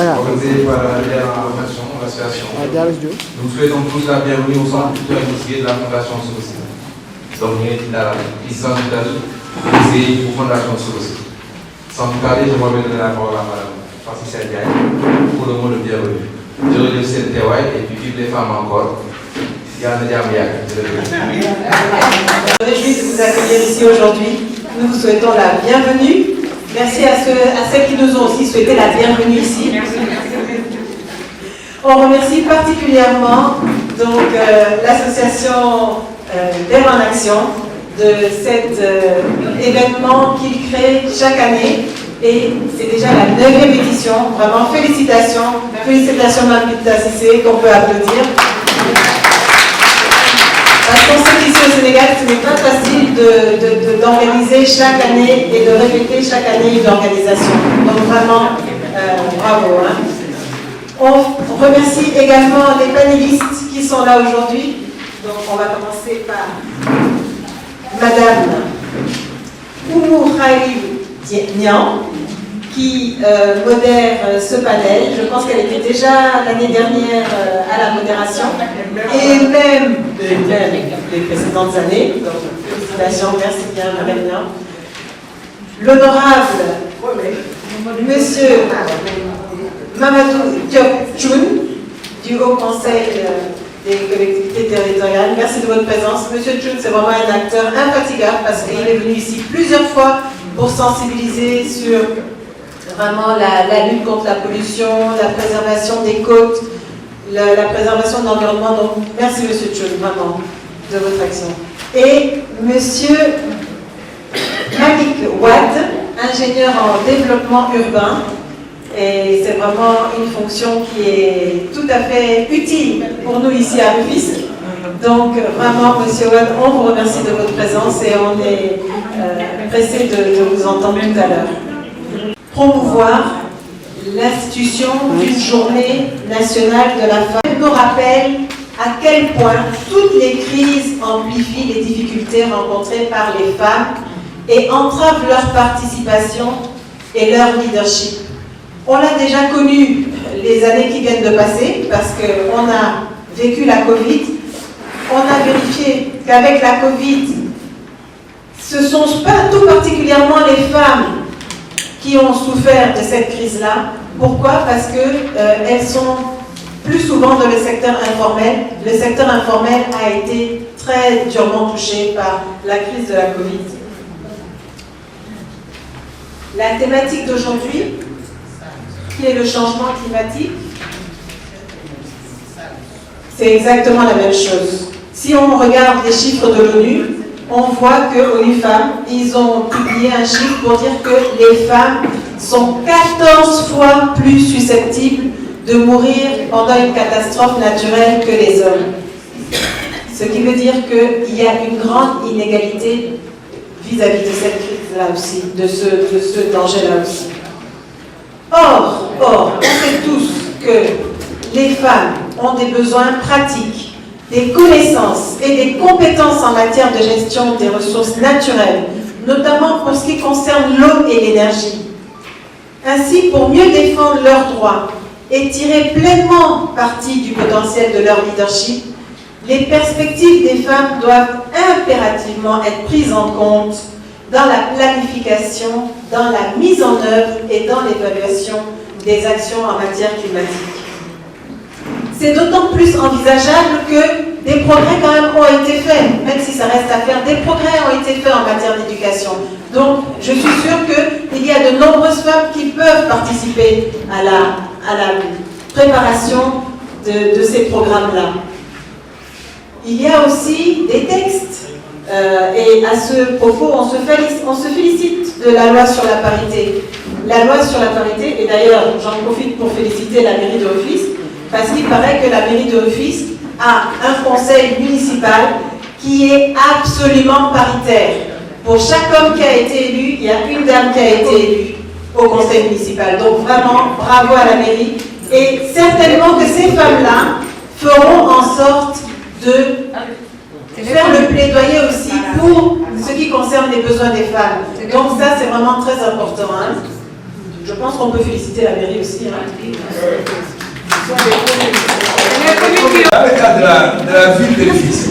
organisé par l'association. Nous souhaitons tous la bienvenue au centre culturel de la Fondation Sorossi. Donc, nous sommes ici pour la Fondation Sorossi. Sans plus tarder, je vais donner la parole à Mme Francis Diagne pour le mot de bienvenue. Je remercie le TY et puis vive les femmes encore. Je me réjouis de vous accueillir ici aujourd'hui. Nous vous souhaitons la bienvenue. Merci à celles qui nous ont aussi souhaité la bienvenue ici. On remercie particulièrement l'association D'air en Action de cet événement qu'il crée chaque année. Et c'est déjà la 9e édition. Vraiment, félicitations. Félicitations, Mapita Cissé, qu'on peut applaudir. Parce qu'on sait qu'ici au Sénégal, ce n'est pas facile d'organiser chaque année et de répéter chaque année une organisation. Donc vraiment, bravo. Hein. On remercie également les panélistes qui sont là aujourd'hui. Donc on va commencer par Madame Oumou Khaïri Nian, qui modère ce panel. Je pense qu'elle était déjà l'année dernière à la modération et même les précédentes années. Donc, félicitations, merci bien, Madame Nian. L'honorable Monsieur Mamadou Diop Choun, du Haut Conseil des collectivités territoriales. Merci de votre présence. Monsieur Choun, c'est vraiment un acteur infatigable parce qu'il est venu ici plusieurs fois pour sensibiliser sur vraiment la lutte contre la pollution, la préservation des côtes, la préservation de l'environnement. Donc, merci Monsieur Choun, vraiment, de votre action. Et Monsieur Malik Wad, ingénieur en développement urbain. Et c'est vraiment une fonction qui est tout à fait utile pour nous ici à Rufisque. Donc, vraiment, Monsieur Wad, on vous remercie de votre présence et on est pressé de vous entendre tout à l'heure. Promouvoir l'institution d'une journée nationale de la femme nous rappelle à quel point toutes les crises amplifient les difficultés rencontrées par les femmes et entravent leur participation et leur leadership. On l'a déjà connu les années qui viennent de passer parce qu'on a vécu la Covid. On a vérifié qu'avec la Covid, ce ne sont pas tout particulièrement les femmes qui ont souffert de cette crise-là. Pourquoi? Parce qu'elles sont plus souvent dans le secteur informel. Le secteur informel a été très durement touché par la crise de la Covid. La thématique d'aujourd'hui, qui est le changement climatique, c'est exactement la même chose. Si on regarde les chiffres de l'ONU, on voit que ONU Femmes, ils ont publié un chiffre pour dire que les femmes sont 14 fois plus susceptibles de mourir pendant une catastrophe naturelle que les hommes. Ce qui veut dire qu'il y a une grande inégalité vis-à-vis de cette crise-là aussi, de ce danger-là aussi. Or, on sait tous que les femmes ont des besoins pratiques, des connaissances et des compétences en matière de gestion des ressources naturelles, notamment pour ce qui concerne l'eau et l'énergie. Ainsi, pour mieux défendre leurs droits et tirer pleinement parti du potentiel de leur leadership, les perspectives des femmes doivent impérativement être prises en compte dans la planification, dans la mise en œuvre et dans l'évaluation des actions en matière climatique. C'est d'autant plus envisageable que des progrès quand même ont été faits, même si ça reste à faire, des progrès ont été faits en matière d'éducation. Donc, je suis sûre qu'il y a de nombreuses femmes qui peuvent participer à la préparation de ces programmes-là. Il y a aussi des textes. Et à ce propos, on se félicite de la loi sur la parité. La loi sur la parité, et d'ailleurs j'en profite pour féliciter la mairie de Rufisque, parce qu'il paraît que la mairie de Rufisque a un conseil municipal qui est absolument paritaire. Pour chaque homme qui a été élu, il y a une dame qui a été élue au conseil municipal. Donc vraiment, bravo à la mairie. Et certainement que ces femmes-là feront en sorte de faire le plaidoyer aussi pour ce qui concerne les besoins des femmes. Donc ça, c'est vraiment très important. Hein. Je pense qu'on peut féliciter la mairie aussi. Hein. Dans le cadre de la ville de Fils,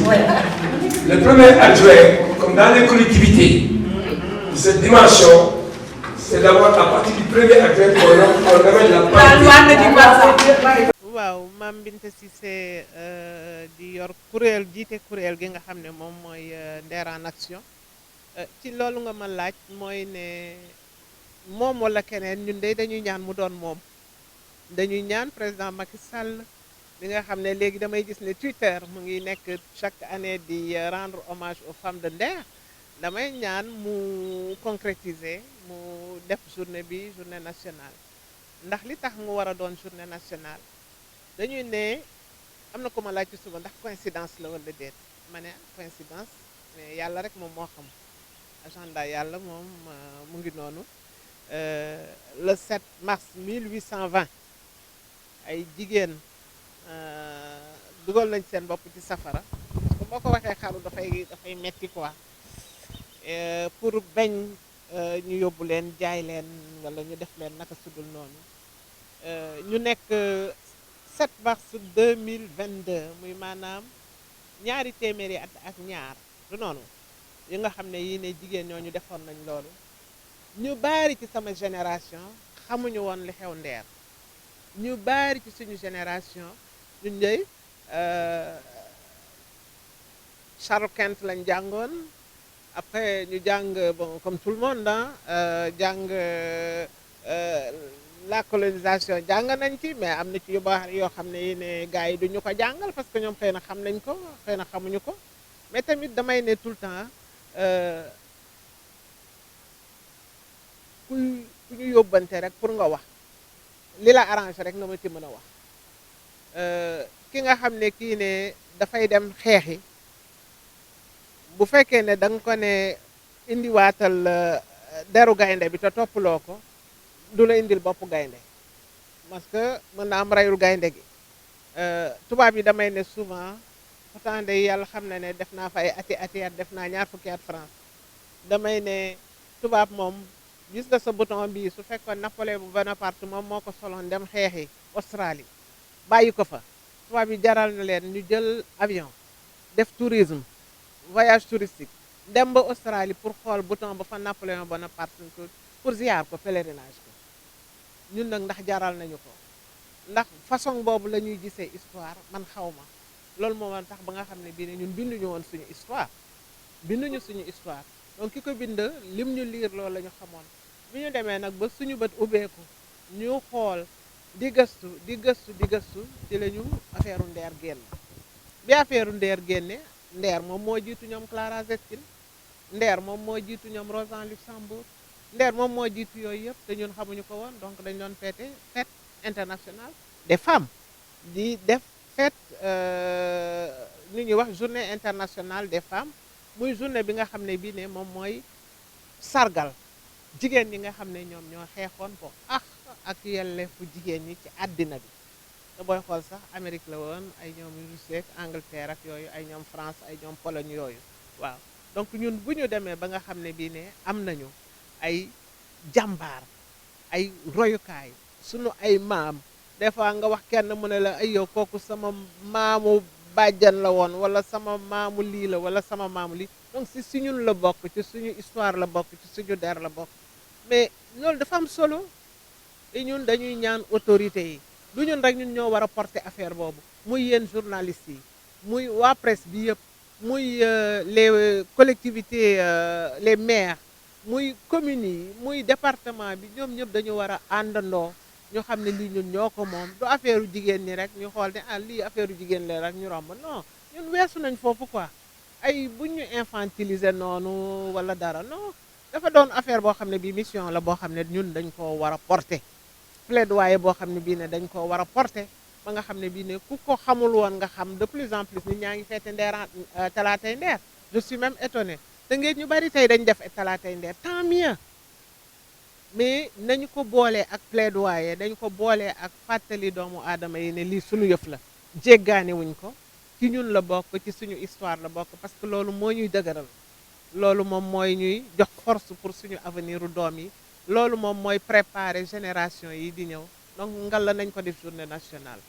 le premier adjoint, comme dans les collectivités, de cette dimension, c'est d'abord à partir du premier adjoint qu'on amène la partie. waaw Mame Binta Cissé di yor kuréel jiite kuréel gi nga xam ne moom mooy Nder en Action ci loolu nga ma laaj mooy ne moom wala keneen ñun de dañuy ñaan mu doon moom dañuy ñaan président Macky Sall bi nga xam ne léegi damay gis ne Twitter mu ngi nekk chaque année di rendre hommage aux femmes de Nder damay ñaan mu concrétiser mu def journée bi journée nationale ndax li tax mu war a doon journée nationale dañuy ne am na ko ma laaj ci suba ndax coïncidence la wala déet ma ne coïncidence mais yàlla rek moom moo xam agenda yàlla moom mu ngi noonu le 7 mars 1820 ay jigéen dugal nañ seen bopp ci safara parce que boo ko waxee xaru dafay metti quoi pour bañ ñu yóbbu leen jaay leen wala ñu def leen naka sudul noonu ñu nekk 7 mars 2022 muy maanaam ñaari téeméeri at ak ñaar du noonu yi nga xam ne yii ne jigéen ñooñu defoon nañ loolu ñu bari ci sama génération xamuñu woon li xew Nder ñu bari ci suñu génération ñun ñëy Charles Quint lañ jàngoon après ñu jàng bon comme tout le monde jàng la colonisation jàng nañ ci mais am na ci yu baax yoo xam ne yi ne gars yi duñu ko jàngal parce que ñoom xëy na xam nañ ko xëy na xamuñu ko mais tamit damay ne tout le temps ku ñu yóbbante rek pour nga wax li la arrangé rek nga ma ci mën a wax ki nga xam ne kii ne dafay dem xeexi bu fekkee ne da nga ko ne indiwaatal deru gaynde bi te toppaloo ko du la indil bopp gaynde parce que mën na am reyul gaynde gi tubaab yi damay ne souvent pourtant de yàlla xam na ne def naa fa ay ati at def naa ñaar fukki at France damay ne tubaab moom gis nga sa bouton bii su fekkoon Napoléon Bonaparte moom moo ko soloon dem xeexi Australie bàyyi ko fa tubaab yi jaral na leen ñu jël avion def tourisme voyage touristique dem ba Australie pour xool bouton ba fa Napoléon Bonaparte pour ziar ko pèlerinage ko ñun nag ndax jaral nañu ko ndax façon boobu la ñuy gisee histoire man xaw ma loolu moo tax ba nga xam ne bii ne ñun binduñu woon suñu histoire binduñu suñu histoire donc ki ko bind lim ñu liir loolu la ñu xamoon bi ñu demee nag ba suñu bët ubbeeku ñu xool di gëstu ci la ñu affaire Nder génn bi affaire Nder génne Nder moom moo jiitu ñoom Clara Zetkin Nder moom moo jiitu ñoom Rosan Luxembourg Nder moom moo jiitu yooyu yëpp te ñun xamuñu ko woon donc dañ doon fête internationale des femmes di def fête ni ñuy wax journée internationale des femmes muy journée bi nga xam ne bii ne moom mooy sargal jigéen ñi nga xam ne ñoom ñoo xeexoon ko ak yelleefu jigéen ñi ci àddina bi te booy xool sax Amérique la woon ay ñoom Russie ak Angleterre ak yooyu ay ñoom France ay ñoom Pologne yooyu waaw donc ñun bu ñu demee ba nga xam ne bii ne am nañu ay jàmbaar ay royukaay sunu ay maam des fois nga wax kenn mu ne la ay yow kooku sama maamu bàjjan la woon wala sama maamu lii la wala sama maamu lii donc si suñun la bokk ci suñu histoire la bokk ci suñu der la bokk mais loolu dafa am solo et ñun dañuy ñaan autorités yi du ñun rek ñun ñoo war a porter affaire boobu muy yéen journalistes yi muy waa presse bi yëpp muy les collectivités les maires muy communes yi muy département bi ñoom ñëpp dañu war a àndandoo ñu xam ne lii ñun ñoo ko moom du affaire jigéen ñi rek ñu xool ne lii affaire jigéen la rek ñu romb non ñun weesu nañ foofu quoi ay bu ñu infantiliser noonu wala dara non dafa doon affaire boo xam ne bii mission la boo xam ne ñun dañ koo war a porter plaidoyer boo xam ne bii ne dañ koo war a porter ba nga xam ne bii ne ku ko xamul woon nga xam de plus en plus nit ñaa ngi feete Nder talaatay Nder je suis même étonnée te ngeen ñu bari tey dañ def talaatay Nder tant mieux mais nañu ko boolee ak plaidoyer dañu ko boolee ak fàttali doomu aadama yi ne lii suñu yëf la jéggaane wuñ ko ci ñun la bokk ci suñu histoire la bokk parce que loolu moo ñuy dëgëral loolu moom mooy ñuy jox force pour suñu avenir u doom yi loolu moom mooy préparer génération yi di ñëw donc ngal la nañ ko def journée nationale